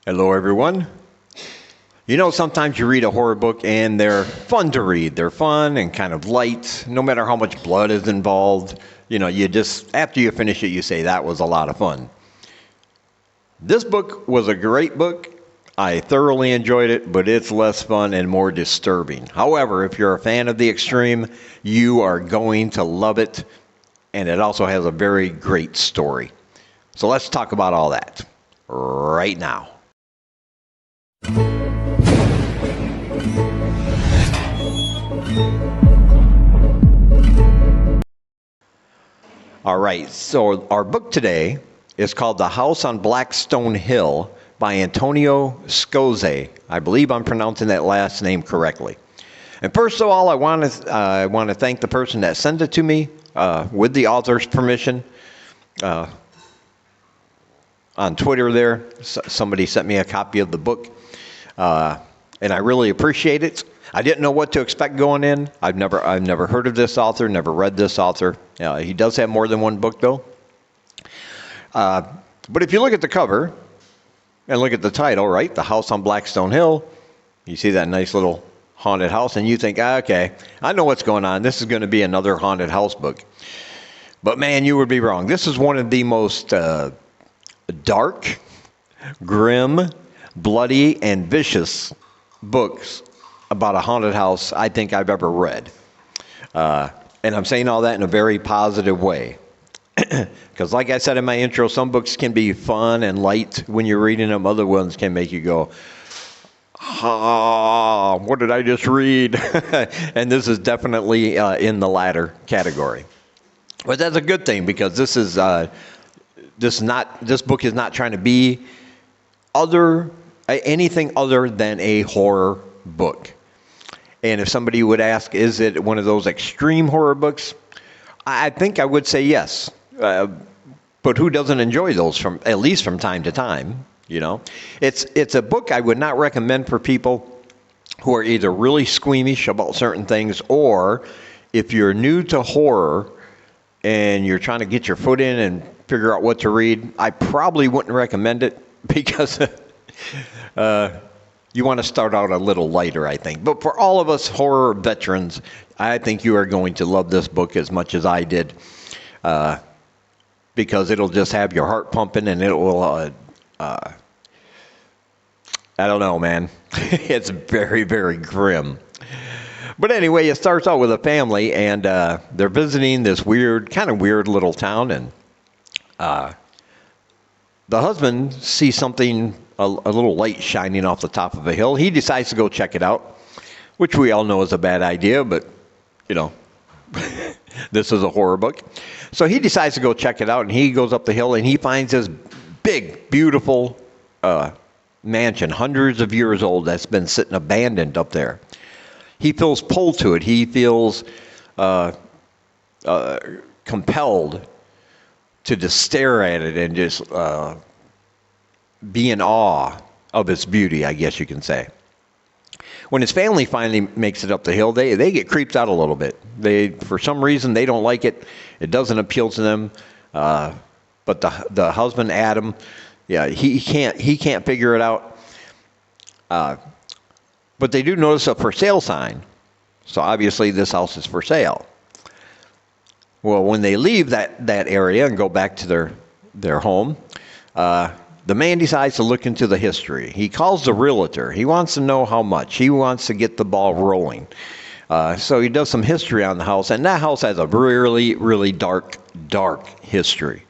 Hello, everyone. You know, sometimes you read a horror book and they're fun to read. They're fun and kind of light, no matter how much blood is involved. You know, you just, after you finish it, you say, that was a lot of fun. This book was a great book. I thoroughly enjoyed it, but it's less fun and more disturbing. However, if you're a fan of the extreme, you are going to love it. And it also has a very great story. So let's talk about all that right now. All right, so our book today is called The House on Blackstone Hill by Antonio Scozze. I believe I'm pronouncing that last name correctly. And first of all, I want to thank the person that sent it to me with the author's permission. On Twitter there, somebody sent me a copy of the book, and I really appreciate it. I didn't know what to expect going in. I've never heard of this author, never read this author. He does have more than one book, though. But if you look at the cover and look at the title, right, The House on Blackstone Hill, you see that nice little haunted house, and you think, okay, I know what's going on. This is going to be another haunted house book. But man, you would be wrong. This is one of the most dark, grim, bloody, and vicious books about a haunted house I think I've ever read. And I'm saying all that in a very positive way. Because like I said in my intro, some books can be fun and light when you're reading them. Other ones can make you go, what did I just read? And this is definitely in the latter category. But that's a good thing, because this book is not trying to be anything other than a horror book. And if somebody would ask, is it one of those extreme horror books? I think I would say yes. But who doesn't enjoy those at least from time to time? You know, it's a book I would not recommend for people who are either really squeamish about certain things, or if you're new to horror and you're trying to get your foot in and figure out what to read. I probably wouldn't recommend it, because you want to start out a little lighter, I think. But for all of us horror veterans, I think you are going to love this book as much as I did, because it'll just have your heart pumping, and it will, I don't know, man. It's very, very grim. But anyway, it starts out with a family, and they're visiting this kind of weird little town, and the husband sees something, a little light shining off the top of a hill. He decides to go check it out, which we all know is a bad idea, but, you know, this is a horror book. So he decides to go check it out, and he goes up the hill, and he finds this big, beautiful mansion, hundreds of years old, that's been sitting abandoned up there. He feels pulled to it. He feels compelled to just stare at it and just be in awe of its beauty, I guess you can say. When his family finally makes it up the hill, they get creeped out a little bit. For some reason, they don't like it. It doesn't appeal to them. But the husband, Adam, yeah, he can't figure it out. But they do notice a for sale sign. So obviously this house is for sale. Well, when they leave that area and go back to their home, the man decides to look into the history. He calls the realtor. He wants to know how much. He wants to get the ball rolling. So he does some history on the house, and that house has a really, really dark history.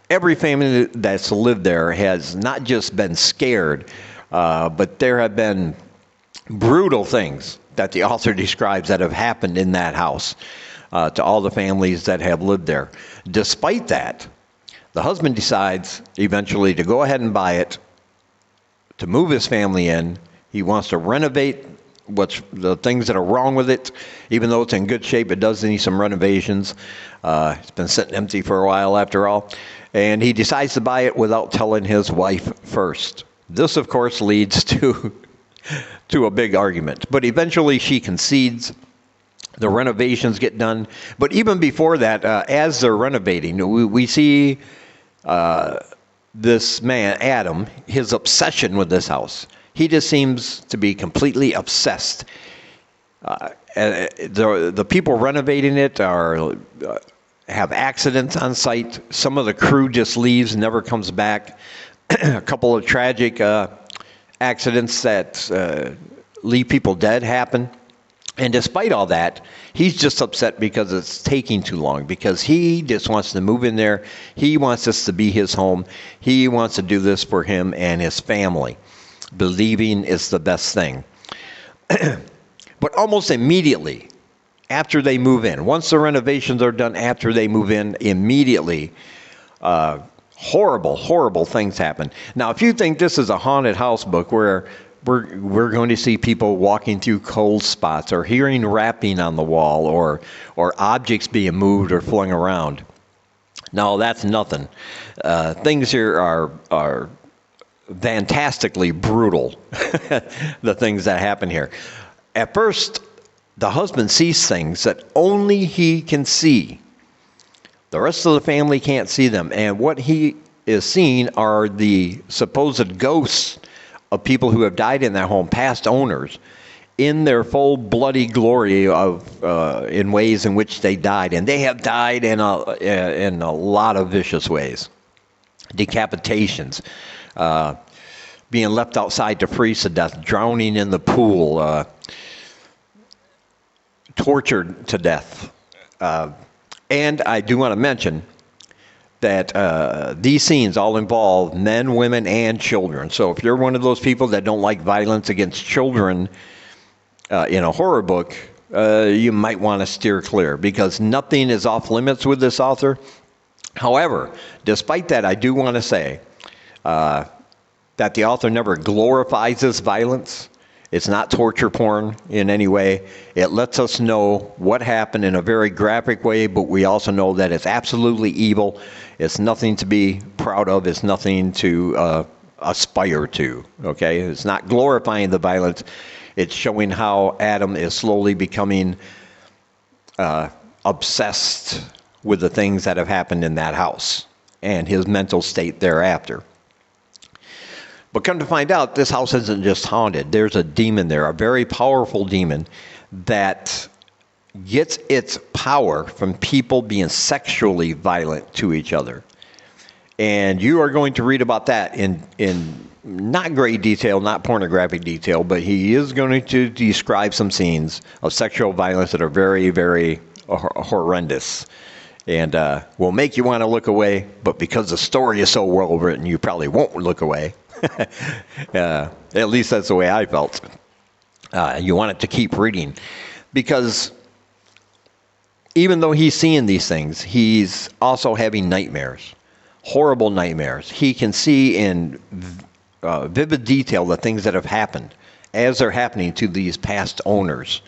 Every family that's lived there has not just been scared, but there have been brutal things that the author describes that have happened in that house to all the families that have lived there. Despite that, the husband decides eventually to go ahead and buy it, to move his family in. He wants to renovate the things that are wrong with it. Even though it's in good shape, it does need some renovations. It's been sitting empty for a while after all. And he decides to buy it without telling his wife first. This, of course, leads to a big argument. But eventually she concedes. The renovations get done. But even before that, as they're renovating, we see this man, Adam, his obsession with this house. He just seems to be completely obsessed. The people renovating it have accidents on site. Some of the crew just leaves and never comes back. A couple of tragic accidents that leave people dead happen. And despite all that, he's just upset because it's taking too long, because he just wants to move in there. He wants this to be his home. He wants to do this for him and his family, believing it's the best thing. But almost immediately after they move in, once the renovations are done, after they move in, immediately, horrible things happen. Now, if you think this is a haunted house book where we're going to see people walking through cold spots or hearing rapping on the wall or objects being moved or flung around, no, that's nothing. Things here are fantastically brutal, the things that happen here. At first, the husband sees things that only he can see. The rest of the family can't see them. And what he is seeing are the supposed ghosts of people who have died in that home, past owners, in their full bloody glory of in ways in which they died. And they have died in a lot of vicious ways. Decapitations, being left outside to freeze to death, drowning in the pool, tortured to death. And I do want to mention that these scenes all involve men, women, and children. So if you're one of those people that don't like violence against children in a horror book, you might want to steer clear, because nothing is off limits with this author. However, despite that, I do want to say that the author never glorifies this violence. It's not torture porn in any way. It lets us know what happened in a very graphic way, but we also know that it's absolutely evil. It's nothing to be proud of. It's nothing to aspire to, okay? It's not glorifying the violence. It's showing how Adam is slowly becoming obsessed with the things that have happened in that house and his mental state thereafter. But come to find out, this house isn't just haunted. There's a demon there, a very powerful demon that gets its power from people being sexually violent to each other. And you are going to read about that in not great detail, not pornographic detail, but he is going to describe some scenes of sexual violence that are very, very horrendous. And will make you want to look away, but because the story is so well written, you probably won't look away. At least that's the way I felt. You want it to keep reading, because even though he's seeing these things, he's also having nightmares, horrible nightmares. He can see in vivid detail the things that have happened as they're happening to these past owners,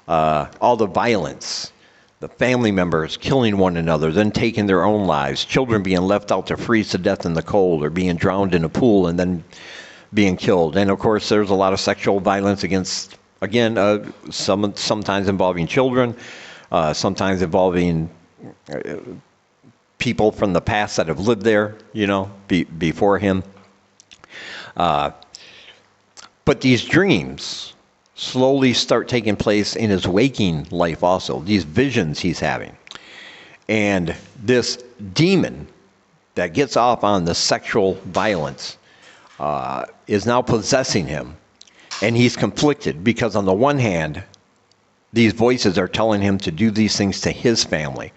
all the violence, the family members killing one another, then taking their own lives, children being left out to freeze to death in the cold or being drowned in a pool and then being killed. And of course, there's a lot of sexual violence against, again, sometimes involving children, sometimes involving people from the past that have lived there, before him. But these dreams slowly start taking place in his waking life also, these visions he's having. And this demon that gets off on the sexual violence is now possessing him. And he's conflicted because on the one hand, these voices are telling him to do these things to his family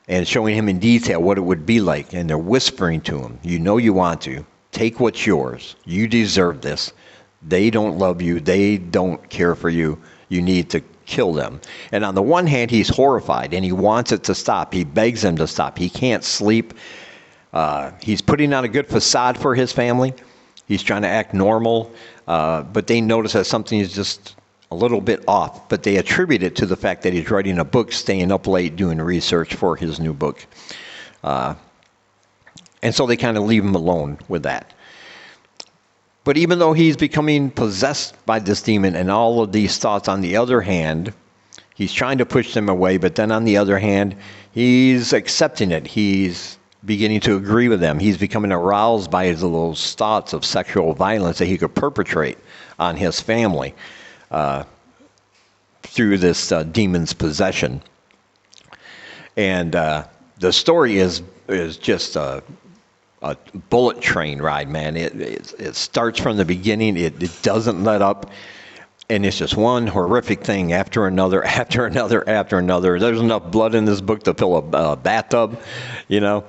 and showing him in detail what it would be like. And they're whispering to him, you want to. Take what's yours. You deserve this. They don't love you. They don't care for you. You need to kill them. And on the one hand, he's horrified and he wants it to stop. He begs them to stop. He can't sleep. He's putting on a good facade for his family. He's trying to act normal. But they notice that something is just a little bit off. But they attribute it to the fact that he's writing a book, staying up late, doing research for his new book. And so they kind of leave him alone with that. But even though he's becoming possessed by this demon and all of these thoughts, on the other hand, he's trying to push them away. But then on the other hand, he's accepting it. He's beginning to agree with them. He's becoming aroused by those thoughts of sexual violence that he could perpetrate on his family through this demon's possession. And the story is just a bullet train ride, man. It starts from the beginning. It doesn't let up. And it's just one horrific thing after another, after another, after another. There's enough blood in this book to fill a bathtub, you know.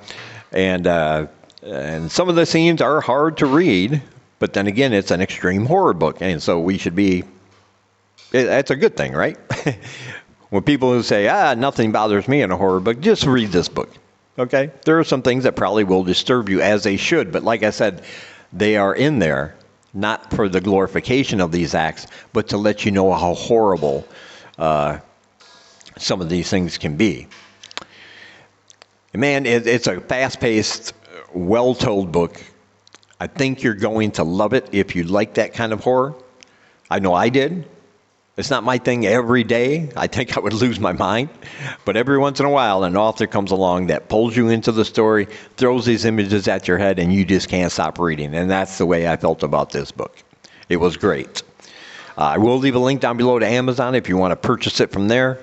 And some of the scenes are hard to read, but then again, it's an extreme horror book, and so we should be. That's a good thing, right? When people who say, nothing bothers me in a horror book, just read this book, okay? There are some things that probably will disturb you, as they should, but like I said, they are in there not for the glorification of these acts, but to let you know how horrible some of these things can be. Man, it's a fast-paced, well-told book. I think you're going to love it if you like that kind of horror. I know I did. It's not my thing every day. I think I would lose my mind. But every once in a while, an author comes along that pulls you into the story, throws these images at your head, and you just can't stop reading. And that's the way I felt about this book. It was great. I will leave a link down below to Amazon if you want to purchase it from there.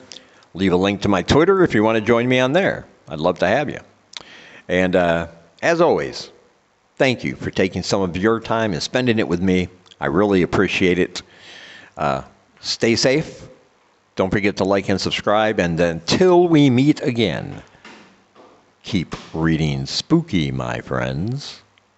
Leave a link to my Twitter if you want to join me on there. I'd love to have you. And as always, thank you for taking some of your time and spending it with me. I really appreciate it. Stay safe. Don't forget to like and subscribe. And until we meet again, keep reading spooky, my friends.